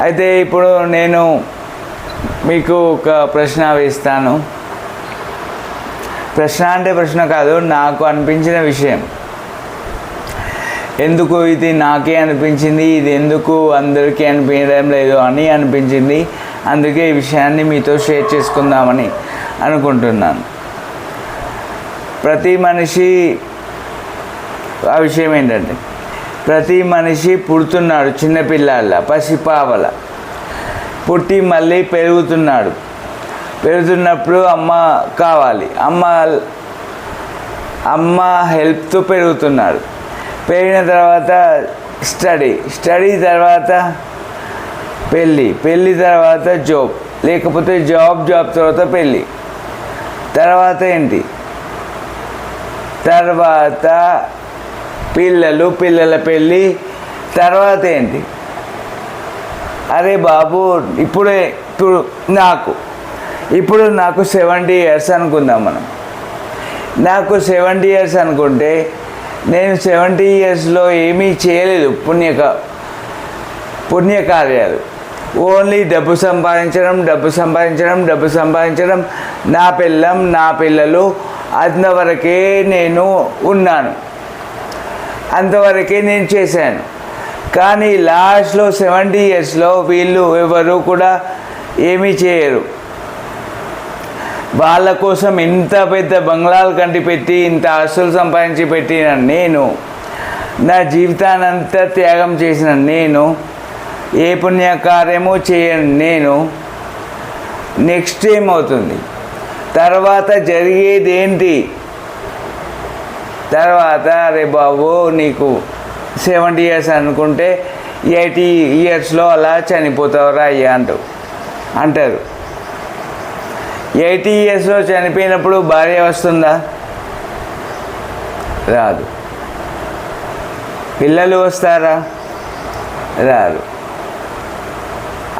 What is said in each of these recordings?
అయితే ఇప్పుడు నేను మీకు ఒక ప్రశ్న వేస్తాను. ప్రశ్న అంటే ప్రశ్న కాదు, నాకు అనిపించిన విషయం. ఎందుకు ఇది నాకే అనిపించింది, ఇది ఎందుకు అందరికీ అనిపించడం లేదు అని అనిపించింది. అందుకే ఈ విషయాన్ని మీతో షేర్ చేసుకుందామని అనుకుంటున్నాను. ప్రతి మనిషి, ఆ విషయం ఏంటంటే, ప్రతి మనిషి పుడుతున్నాడు చిన్నపిల్లాళ్ళ, పసిపావల. పుట్టి మళ్ళీ పెరుగుతున్నప్పుడు అమ్మ కావాలి. అమ్మ హెల్ప్తో పెరుగుతున్నాడు. పెరిగిన తర్వాత స్టడీ తర్వాత పెళ్ళి తర్వాత జాబ్, లేకపోతే జాబ్ తర్వాత పెళ్ళి, తర్వాత ఏంటి, తర్వాత పిల్లల పెళ్ళి, తర్వాత ఏంటి. అరే బాబు, ఇప్పుడు నాకు 70 years అనుకుందాం మనం. నాకు 70 years అనుకుంటే నేను 70 yearsలో ఏమీ చేయలేదు పుణ్యకార్యాలు. ఓన్లీ డబ్బు సంపాదించడం, నా పిల్లం, నా పిల్లలు, అంతవరకే నేను ఉన్నాను, అంతవరకే నేను చేశాను. కానీ లాస్ట్లో 70 yearsలో వీళ్ళు ఎవరు కూడా ఏమీ చేయరు. వాళ్ళ కోసం ఇంత పెద్ద బంగ్లాలు కంటిపెట్టి, ఇంత ఆస్తులు సంపాదించి పెట్టిన నేను, నా జీవితానంతా త్యాగం చేసిన నేను, ఏ పుణ్యకార్యము చేయను నేను, నెక్స్ట్ ఏమవుతుంది, తర్వాత జరిగేది ఏంటి? తర్వాత అరే బాబు నీకు 70 years అనుకుంటే 80 yearsలో అలా చనిపోతావురా అయ్యా అంటారు. 80 yearsలో చనిపోయినప్పుడు భార్య వస్తుందా? రాదు. పిల్లలు వస్తారా? రారు.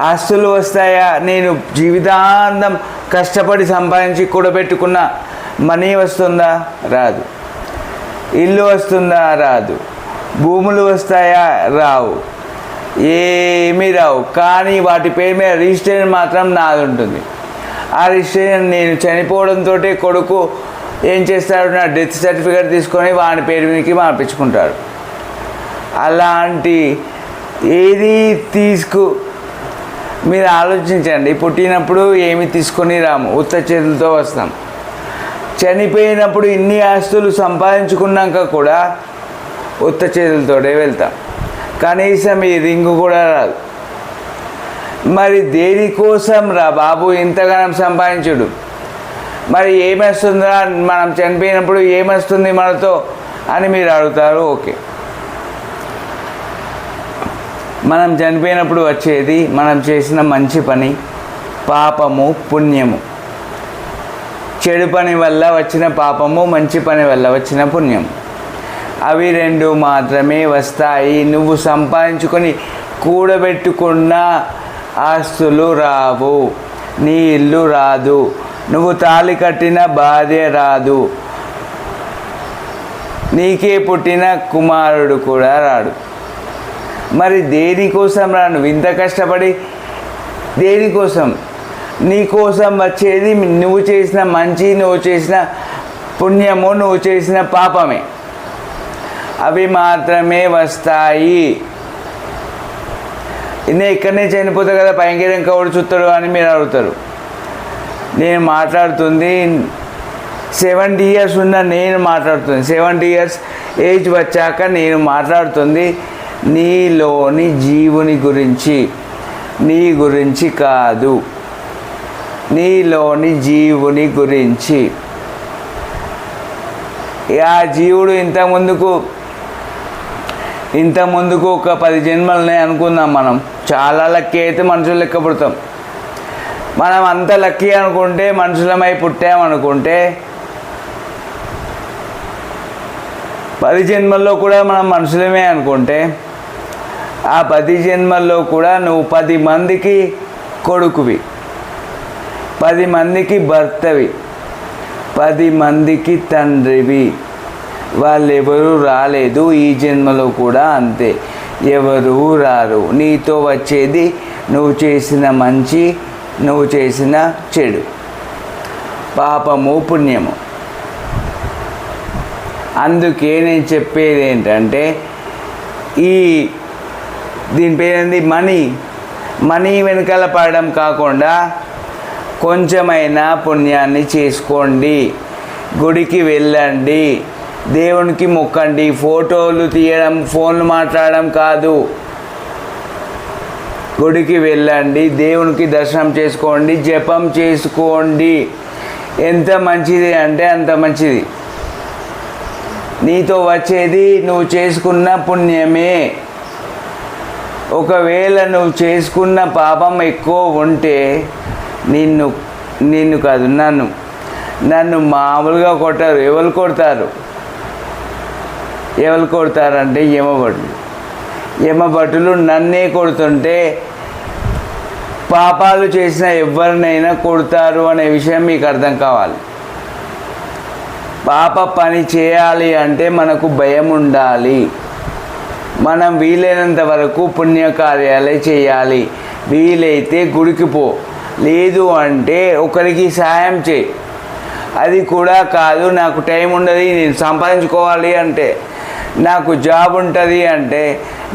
ఆస్తులు వస్తాయా? నేను జీవితాంతం కష్టపడి సంపాదించి కూడబెట్టుకున్న మనీ వస్తుందా? రాదు. ఇల్లు వస్తుందా? రాదు. భూములు వస్తాయా? రావు. ఏమీ రావు. కానీ వాటి పేరు మీద రిజిస్ట్రేషన్ మాత్రం నాది ఉంటుంది. ఆ రిజిస్ట్రేషన్ నేను చనిపోవడంతో కొడుకు ఏం చేస్తాడు, నా డెత్ సర్టిఫికేట్ తీసుకొని వాడి పేరు మీదకి మార్పించుకుంటాడు. అలాంటి ఏది మీరు ఆలోచించండి. పుట్టినప్పుడు ఏమి తీసుకొని రాము, ఉత్త చేతులతో వస్తాం. చనిపోయినప్పుడు ఇన్ని ఆస్తులు సంపాదించుకున్నాక కూడా ఉత్త చేతులతోనే వెళ్తాం. కనీసం ఈ రింగు కూడా రాదు. మరి దేనికోసం రా బాబు ఇంతగానం సంపాదించుడు? మరి ఏమొస్తుందా, మనం చనిపోయినప్పుడు ఏమొస్తుంది మనతో అని మీరు అడుగుతారు. ఓకే, మనం చనిపోయినప్పుడు వచ్చేది మనం చేసిన మంచి పని, పాపము, పుణ్యము. చెడు పని వల్ల వచ్చిన పాపము, మంచి పని వల్ల వచ్చిన పుణ్యం. అవి రెండు మాత్రమే వస్తాయి. నువ్వు సంపాదించుకొని కూడబెట్టుకున్న ఆస్తులు రావు, నీ ఇల్లు రాదు, నువ్వు తాళి కట్టిన భార్య రాదు, నీకే పుట్టిన కుమారుడు కూడా రాడు. మరి దేనికోసం రా నువ్వు ఇంత కష్టపడి? దేనికోసం? నీకోసం వచ్చేది నువ్వు చేసిన మంచి, నువ్వు చేసిన పుణ్యము, నువ్వు చేసిన పాపమే. అవి మాత్రమే వస్తాయి. నేను ఇక్కడనే చనిపోతా కదా, పైకి ఇంకా ఒకటి చూస్తాడు అని మీరు అడుగుతారు. నేను మాట్లాడుతుంది 70 years ఉన్న నేను మాట్లాడుతుంది, 70 years ఏజ్ వచ్చాక నేను మాట్లాడుతుంది నీలోని జీవుని గురించి, నీ గురించి కాదు, నీలోని జీవుని గురించి. ఆ జీవుడు ఇంతకుముందుకు ఒక 10 జన్మలనే అనుకుందాం. మనం చాలా లక్కీ అయితే మనుషులు లెక్క పుడతాం. మనం అంత లక్కీ అనుకుంటే, మనుషులమై పుట్టామనుకుంటే 10 జన్మల్లో కూడా మనం మనుషులమే అనుకుంటే, ఆ 10 జన్మల్లో కూడా నువ్వు 10 మందికి కొడుకువి, 10 మందికి భర్తవి, 10 మందికి తండ్రివి. వాళ్ళెవరూ రాలేదు. ఈ జన్మలో కూడా అంతే, ఎవరూ రారు. నీతో వచ్చేది నువ్వు చేసిన మంచి, నువ్వు చేసిన చెడు, పాపము పుణ్యము. అందుకే నేను చెప్పేది ఏంటంటే దీని పేరేంది, మనీ వెనకాల పడడం కాకుండా కొంచెమైనా పుణ్యాన్ని చేసుకోండి. గుడికి వెళ్ళండి, దేవునికి మొక్కండి. ఫోటోలు తీయడం, ఫోన్లు మాట్లాడడం కాదు. గుడికి వెళ్ళండి, దేవునికి దర్శనం చేసుకోండి, జపం చేసుకోండి. ఎంత మంచిది అంటే అంత మంచిది. నీతో వచ్చేది నువ్వు చేసుకున్న పుణ్యమే. ఒకవేళ నువ్వు చేసుకున్న పాపం ఎక్కువ ఉంటే నిన్ను కాదు, నన్ను మామూలుగా కొట్టారు. ఎవరు కొడతారంటే యమభటులు నన్నే కొడుతుంటే పాపాలు చేసిన ఎవరినైనా కొడతారు అనే విషయం మీకు అర్థం కావాలి. పాప పని చేయాలి అంటే మనకు భయం ఉండాలి. మనం వీలైనంత వరకు పుణ్యకార్యాలే చేయాలి. వీలైతే గుడికి పో, లేదు అంటే ఒకరికి సహాయం చేయి. అది కూడా కాదు, నాకు టైం ఉండదు, నేను సంపాదించుకోవాలి అంటే, నాకు జాబ్ ఉంటుంది అంటే,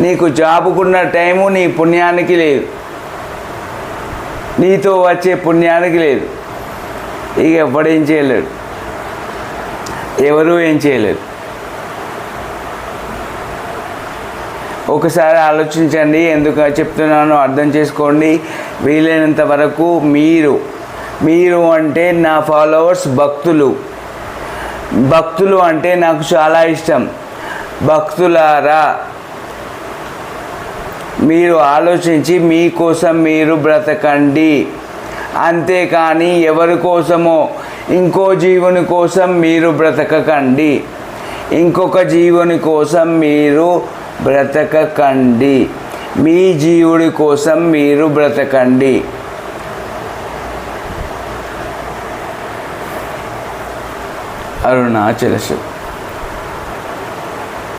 నీకు జాబుకున్న టైము నీ పుణ్యానికి లేదు, నీతో వచ్చే పుణ్యానికి లేదు. ఇక ఎవడేం చేయలేడు, ఎవరు ఏం చేయలేరు. ఒకసారి ఆలోచించండి, ఎందుకు చెప్తున్నానో అర్థం చేసుకోండి. వీలైనంత వరకు మీరు అంటే నా ఫాలోవర్స్ భక్తులు అంటే నాకు చాలా ఇష్టం. భక్తులారా, మీరు ఆలోచించి మీకోసం మీరు బ్రతకండి. అంతేకాని ఎవరి కోసమో ఇంకో జీవుని కోసం మీరు బ్రతకకండి. ఇంకొక జీవుని కోసం మీరు బ్రతకకండి. మీ జీవుడి కోసం మీరు బ్రతకండి. అరుణాచల శివ.